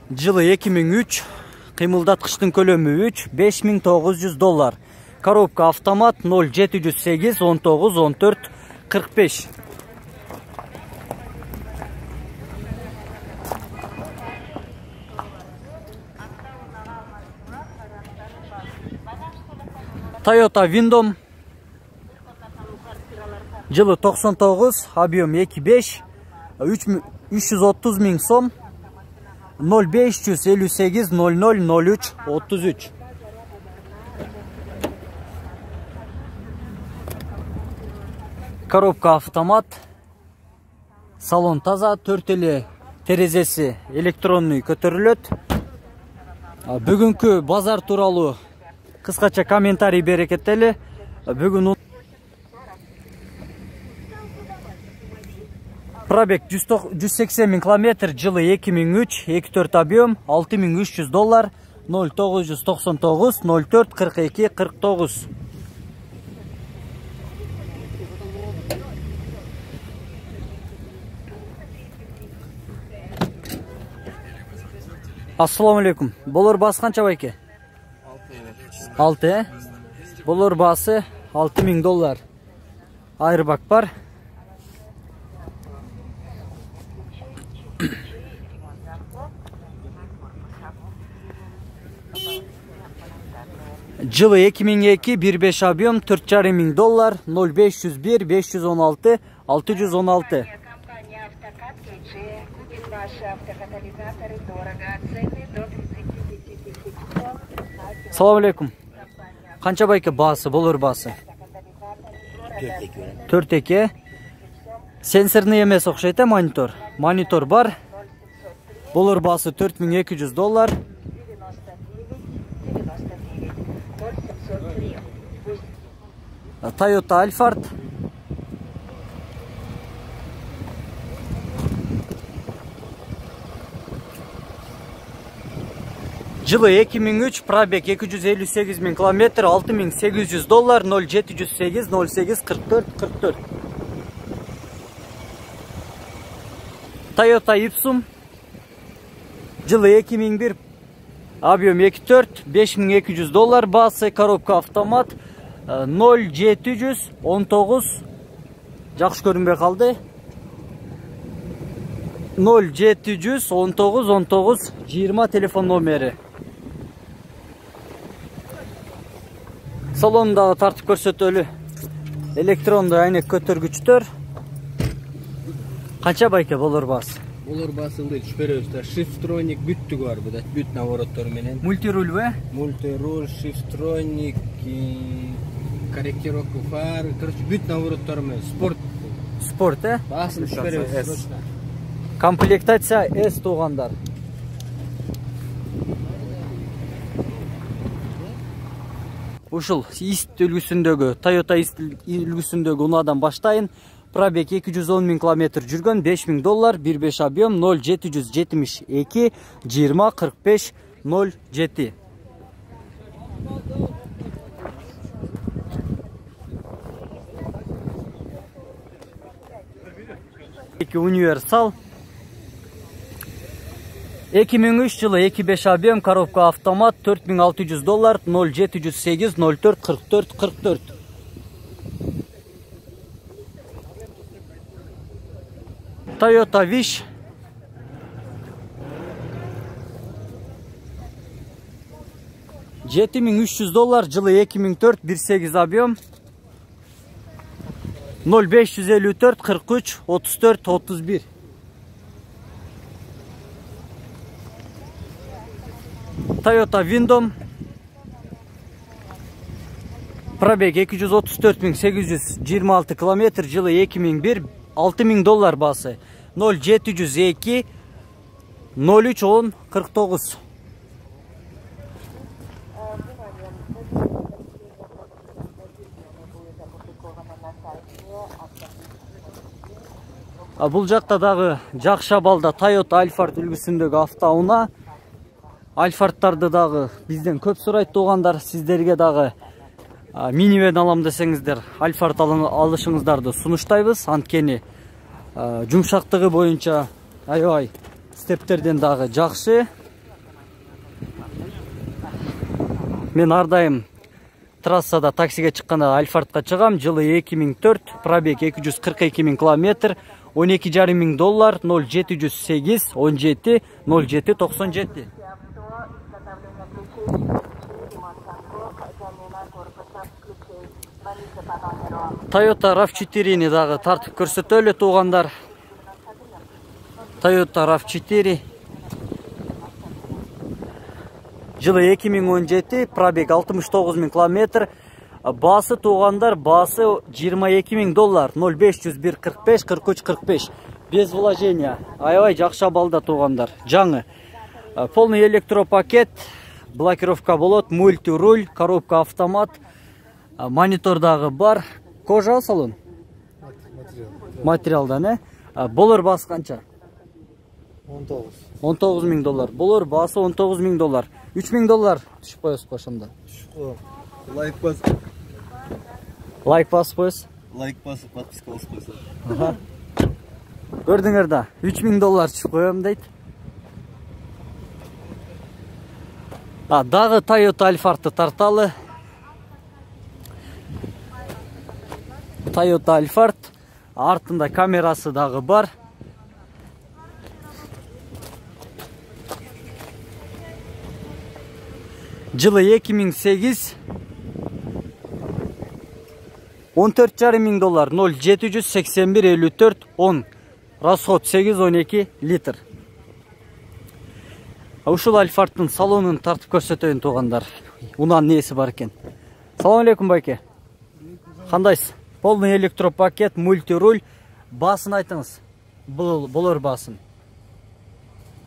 Жылы 2003, кыймылдаткычтын көлөмү 3, $5900. Коробка автомат 0708 19 14 45. Toyota Windom. Жылы 99, объем 2.5, 330 000 сом. 0558 00 03 33. Коробка автомат. Салон таза, 4 эле терезеси электронный көтөрүлөт. Бүгүнкү базар тууралуу кыскача комментарий берекеттели. Бүгүн пробег 180 000 километр, жылы 2003, 2.4 объем, $6300, 0999 04 42 49. Ассаламу алейкум. Болор басы канча байке? 6. Болор басы $6000. Айрбак бар. Жылы 2002, 1.5 объем, $4500, 0501 516 616. Салам алейкум. Канча байке басы, болор басы? 4. Сенсорный эмес окшойт, монитор. Монитор бар. Болор басы $4200. Toyota Alphard. Жылы 2003, пробег 258 000 километр, $6800, 0708 08 44 44. Toyota Ipsum. Жылы 2001, объем 2.4, $5200, басы, коробка автомат, 0719, жакшы көрүнбөй калды. 0719 19 20 телефон номери. Салондагы тартып көрсөтөлү электрондуу айнек көтөргүчтөр. Канча байке болор басы? Болор басыңды түшпөрөбүз. Шифтроник бүттүгү бар буда, бүт навороттор менен. Мультируль бе? Мультируль, шифтроник, корректировка фар, короче, бүт навороттор менен. Спорт, Басын түшпөрөбүз. Комплектация S туугандар. Ушул ист үлгүсүндөгү, Toyota ист үлгүсүндөгү унаадан баштайын. Пробег 210 000 километр жүргөн, $5000, 1.5 объем, 0772 20 45 07. Универсал. 2003 жылы 2.5 объем, коробка автомат, $4600, 0708 04 44 44. Toyota Wish. $7300, жылы 2004, 1.8 объем, 0554 43 34 31. Toyota Windom. Пробег 234 826 километр, жылы 2001, $6000 басы, 0702 03 10 49. Бул жакта дагы жакшы абалда Toyota Alphard үлгүсүндөгү автоунаа. Альфардтарды дагы бизден көп сурайт туугандар. Сиздерге дагы минивен алам десеңиздер, Alphard алышыңыздарды сунуштайбыз. Анткени жумшактыгы боюнча аябай стептерден дагы жакшы. Мен ар дайым трассада таксиге чыкканда Альфардка чыгам. Жылы 2004, пробег 242 000 километр, $12,5 мың, 0708 17 07 97. Toyota RAV4'ni дагы тартып көрсөтөлү туугандар. Toyota RAV4 жылы 2017, пробег 69 000 километр. Басы туугандар, басы $22 000, 0501 45 43 45. Без вложения. Аябай жакшы балда туугандар. Жаңы. Полный электропакет, блокировка болот, мультируль, коробка автомат, монитор дагы бар. Кожа салон? Материалдан, Болор басы канча? 19 000 $. Болор басы $19 000. $3 000 түшүп коесуз ошондо. Лайк бас. Лайк басып коесуз. Лайк басып, подписка басып коесуз. Көрдүңөр да, $3 000 түшүп коем дейт. Дагы Toyota Alphard'ты тарталы. Toyota Alphard, артында камерасы дагы бар. Жылы 2008, $14,5 мың, 0781 54 10, расход 8-12 литр. Ушул Альфардтын салонун тартып көрсөтөйүн туугандар. Унан несі бар экен. Салам алейкум байке. Кандайсыз? Полный электропакет, мультируль. Басын айтыңыз. Болор басын.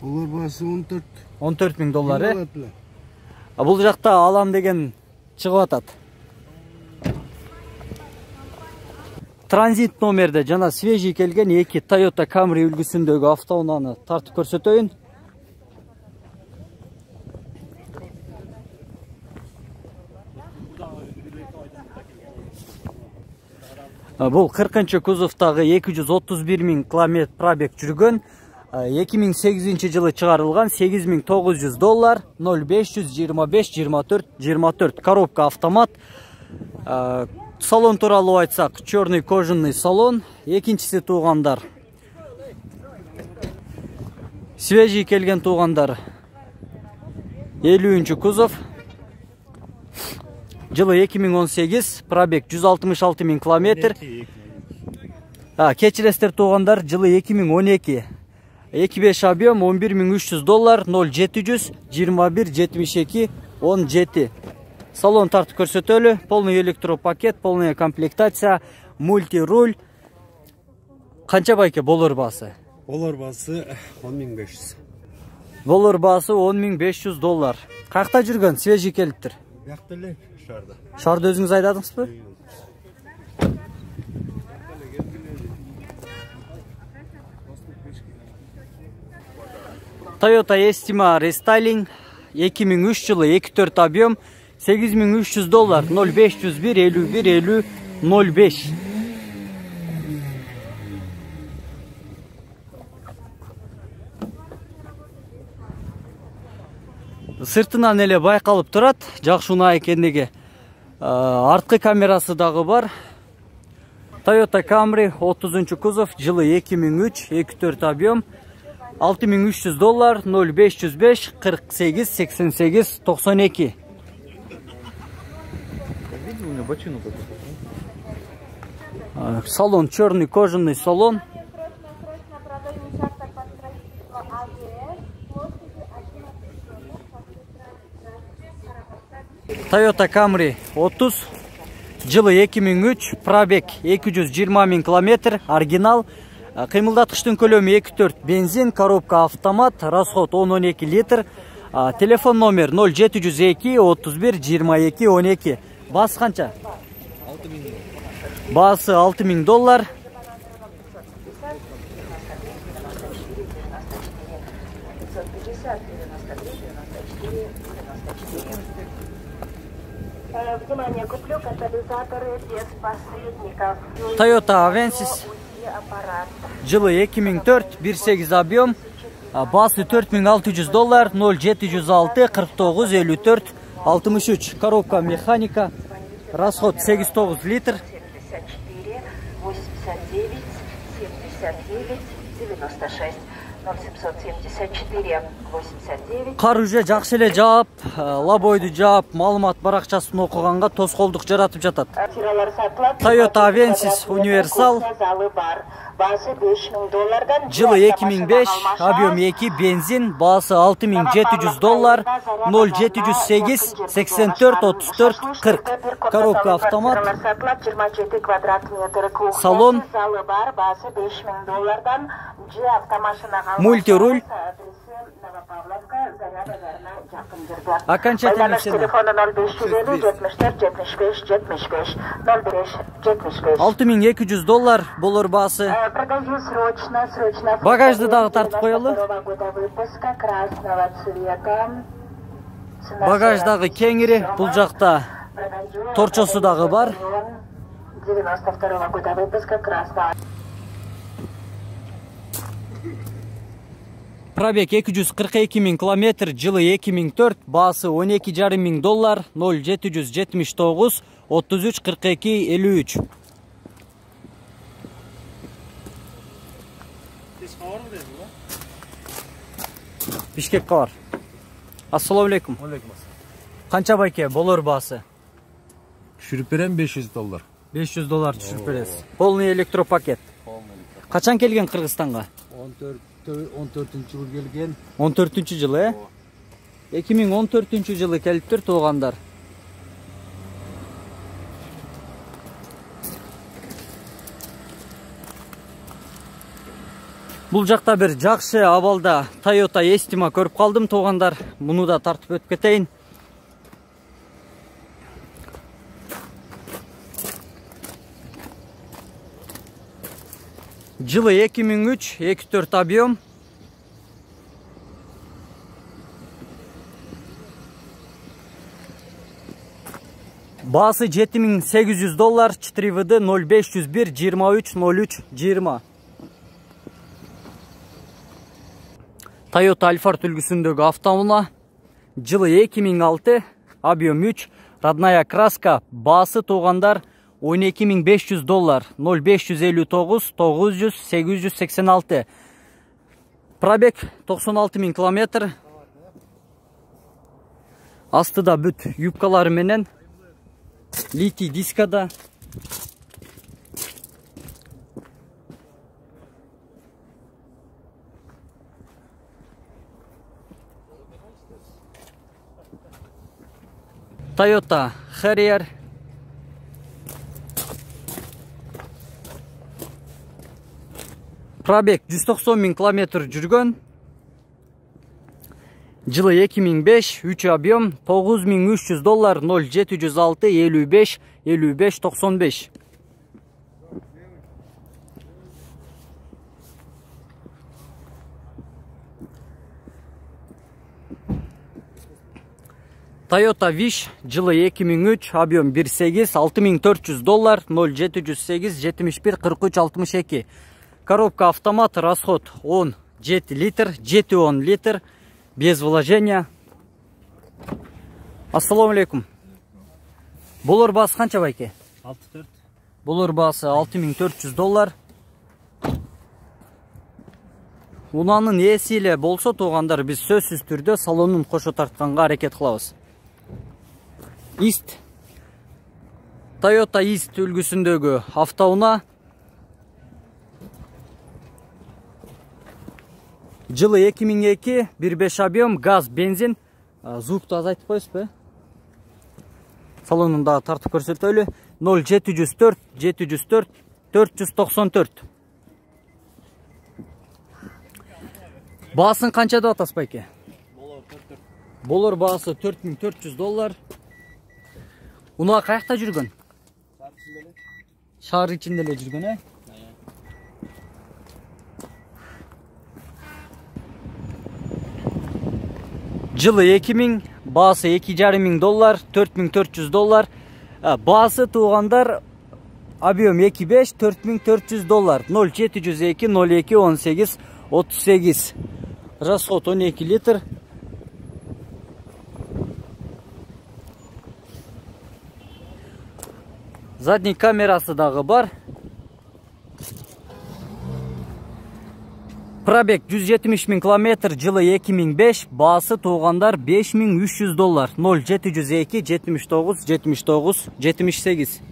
Болор басы 14 $14 000. Бул жакта алам деген чыгып атат. Транзит номерде жана свежий келген 2 Toyota Camry үлгүсүндөгү автоунааны тартып көрсөтөйүн. Бул 40-чы кузовтагы 231 000 километр пробег жүргөн. 2008 жылы чыгарылган, $8,900, 0525 24 24. Коробка автомат. Салон тууралуу айтсак, черный кожаный салон. Экинчиси туугандар. Свежий келген туугандар. 50-чы кузов. Жылы 2018, пробег 166 000 километр. Кечиресиздер туугандар, жылы 2012. 2.5 объем, $11,300, 0700 21 72 17. Салон тартып көрсөтөлү, полный электропакет, полная комплектация, мультируль. Канча байке болор басы? Болор басы 10.500. Болор басы $10,500. Какта жүргөн, свежий келиптир? Бияқта эле, шаарда. Шаарда өзүңүз айдадыңызбы? Toyota Estima Restyling 2003 жылы 2.4 объем, $8,300, 0501 51 50 05. Сыртынан эле байкалып турат, жакшы унаа экендиги. Арткы камерасы дагы бар. Toyota Camry 30-чы кузов, жылы 2003, 2.4 объем, $6,300, 0505 48 88 92. Салон черный кожаный салон. Toyota Camry 30, жылы 2003, пробег 220 000 километр, оригинал. Кыймылдаткычтын көлөмү 2.4, бензин, коробка автомат, расход 10-12 литр. Телефон номер 0702 31 22 12. Басы канча? Басы $6,000. Внимание, куплю катализаторы без посредников. Toyota Avensis. Жылы 2004, 1.8 объем, басы $4,600, 0706 49 54 63. Коробка механика. Расход 8-9 литр. 74, 89, 79, 96. 0774, 89. Кар уже жакшы эле жаап, лабойду жаап, маалымат баракчасын окуганга тоскоолдук жаратып жатат. Toyota Avensis Universal. Баасы $5000. Жылы 2005, объем 2, бензин, баасы $6700, 0708 84 34 40. Коробка автомат. 27 квадрат метр кухня. Салон. Залы бар, баасы $5000. G автомашина. Мультируль. Окончательный цена. Телефоны 0550 74 75 75 01 75. $6200 болор баасы. Продаю срочно. Багажды дагы тартып коелу. Выпуска красного цвета. Багаж дагы кеңири, бул жакта торчосу дагы бар. 92 года выпуска красного. Пробег 242 000 километр, жылы 2004, баасы $12,5 мың, 0779 33 42 53. Бишкекке бар. Ассаламу алейкум. Канча байке болор баасы? Түшүрүп берем $500. $500 түшүрүп бересиз. Полный электропакет. Качан келген Кыргызстанга? 14-жыл келген. 14-жылы, 2014 жылы келиптир туугандар. Бул жакта бир жакшы абалда Toyota Estima көрүп калдым туугандар. Муну да тартып өтүп кетейин. Жылы 2003, 2.4 объем. Баасы $7800, 4VD 0501 23 03 20. Toyota Alphard үлгүсүндөгү автоунаа. Жылы 2006, объем 3, родная краска, баасы туугандар $12500, 0559 900 886. Пробег 96 000 километр. Астыда бүт юбкалары менен. Литий дискада. Toyota Harrier. Пробег 190 000 километр жүргөн. Жылы 2005, 3 объем, $9300, 0706 55 55 95. Toyota Wish, жылы 2003, объем 1.8, $6400, 0708 71 43 62. Коробка автомат, расход 17 литр, 7-10 литр, без вложения. Ассаламу алейкум. Болор баасы канча байке? 64. Болор баасы $6400. Унанын ээси эле болсо туугандар, биз сөзсүз түрдө салонун кошо тартканга аракет кылабыз. Ист. Toyota Ист үлгүсүндөгү автоунаа. Жылы 2002, 1.5 объем, газ, бензин. Звукту азайтып коесузбу? Салонунда тартып көрсөтөлү. 0704 704 494. Баасын канча деп атасыз байке? Болор баасы $4400. Унаа каякта жүргөн? Шаар ичинде эле жүргөн, Жылы 2000, баасы $2500, $4400. Баасы туугандар объем 2.5, $4400, 0702 02 18 38. Расход 12 литр. Задний камерасы дагы бар. Пробег 170 000 километр, жылы 2005, баасы туугандар $5300. 0702 79 79 78.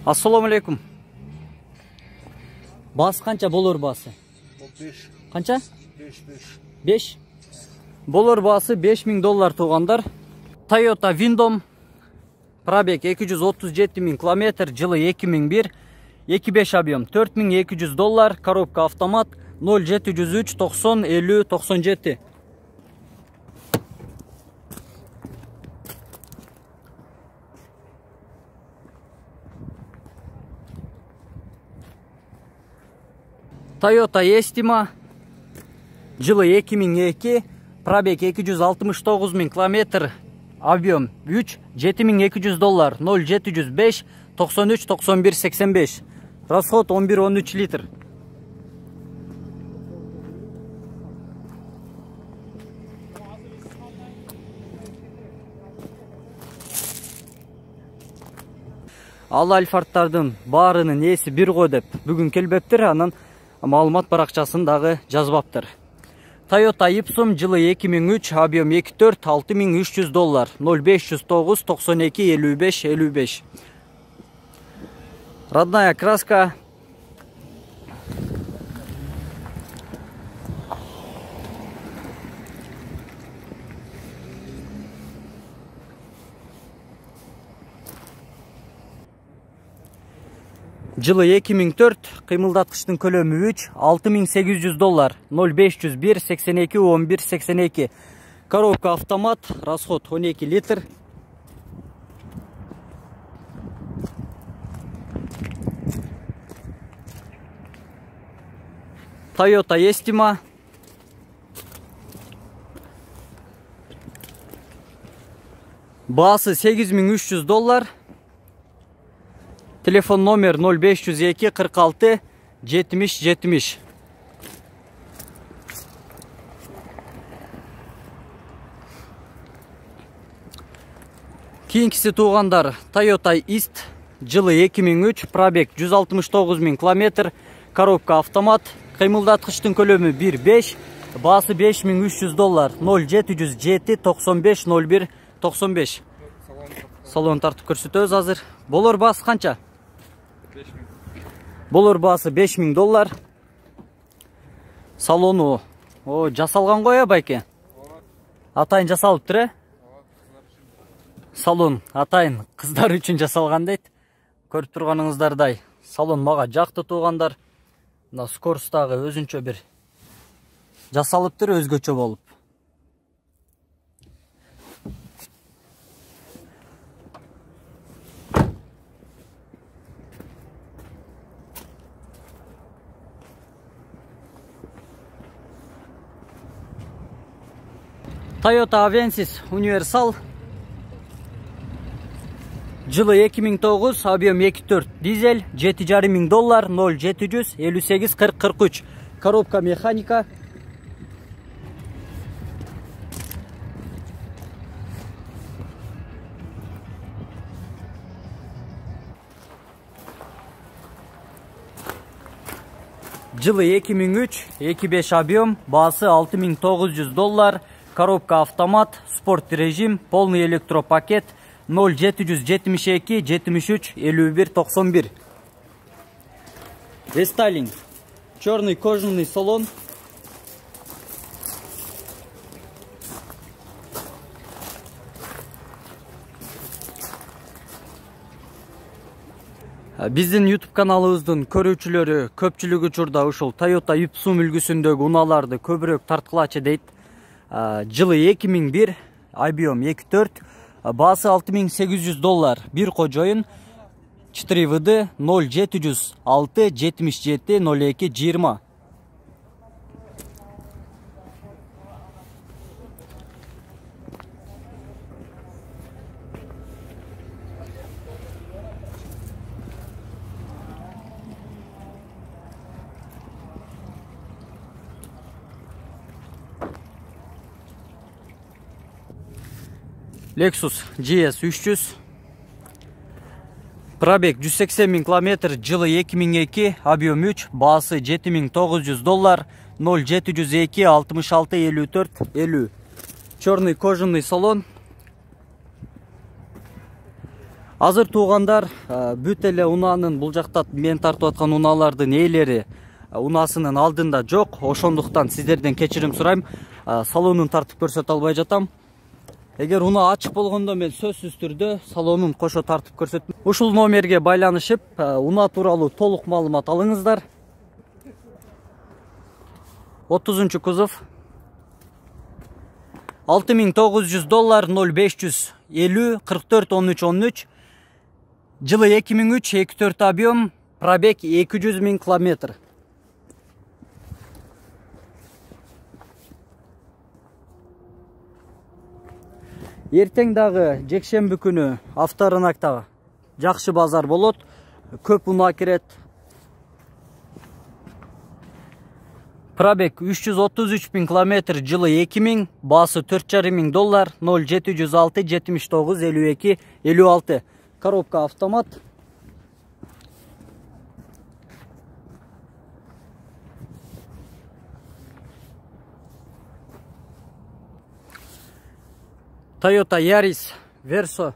Ассаламу алейкум. Баасы канча болор баасы? 5. Канча? 5. 5. Болор баасы $5000 туугандар. Toyota Windom. Пробег 237 000 километр, жылы 2001. 2.5 объем $4200, коробка автомат 0703 90 50 97. Toyota Estima, жылы 2002, пробег 269 000 километр, объем 3 $7200, 0705 93 91 85. Расход 11-13 литр. Ал Альфардтардын баарынын ээси бир го деп бүгүн келбептир, анан маалымат баракчасын дагы жазбаптыр. Toyota Ipsum, жылы 2003, объем 2.4, $6300, 0509 92 55 55. Родная краска. Жылы 2004, кыймылдаткычтын көлөмү 3, $6800, 0501 82 11 82. Коробка автомат, расход 12 литр. Toyota Estima. Баасы $8300. Телефон номер 0502 46 70 70. Кийинкиси туугандар Toyota East, жылы 2003, пробег 169 000 километр, коробка автомат, кыймылдаткычтын көлөмү 1.5, баасы $5300, 0707 95 01 95. Салон тартып көрсөтөбүз азыр. Болор баасы канча? 5000. Болор баасы $5000. Салону жасалган го байке? Атайын жасалыптыр, э? Салон атайын кыздар үчүн жасалган дейт. Көрүп турганыңыздардай, салон мага жакты туугандар. Мына скоростагы өзүнчө бир жасалыптыр, өзгөчө болуп. Toyota Avensis Universal, жылы 2009, объем 2.4, дизель, $7500, 0700 58 40 43. Коробка механика. Жылы 2003, 2.5 объем, баасы $6900, коробка автомат, спорт режим, полный электропакет, 0772 73 51 91. Рестайлинг. Черный кожаный салон. Биздин YouTube каналыбыздын көрүүчүлөрү көпчүлүк учурда ушул Toyota Ipsum үлгүсүндөгү унааларды көбүрөөк тарткылачы дейт. Жылы 2001, объем 2.4, баасы $6800, бир кожоюн, 4 ВД, 0706 77 02 20. Lexus GS 300. Пробег 180 000 км, жылы 2002, объем 3, баасы $7.900, 0702 66 54 50. Черный кожаный салон. Азыр туугандар, бүт эле унаанын бул жакта мен тартып аткан унаалардын ээлери унасынын алдында жок. Ошондуктан сиздерден кечирим сурайм. Салонун тартып көрсөтө албай жатам. Эгер уна ачык болгондо мен сөзсүз түрдө салонун кошо тартып көрсөтөм. Ушул номерге байланышып, уна тууралуу толук маалымат алыңыздар. 30 кузов. $6.900, 0550 44 13 13. Жылы 2003, 24 объем, пробег 200 000 км. Эртең дагы жекшемби күнү авторынакта жакшы базар болот. Көп уна кирет. Пробег 333 000 км, жылы 2000, баасы $4.500, 0706 79 52 56. Коробка автомат. Toyota Yaris Verso.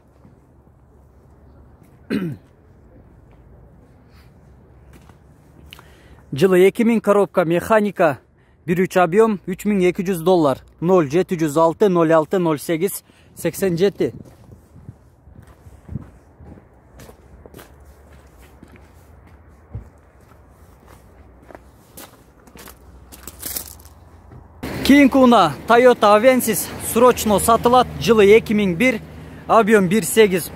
Жылы 2000, коробка механика, 1.3 объем, $3200, 0706 06 08 87. Кийинки уна Toyota Avensis срочно сатылат. Жылы 2001, объем 1.8,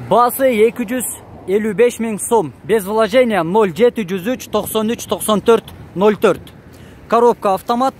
баасы 255 000 сом, без вложения, 0703 93 94 04. Коробка автомат.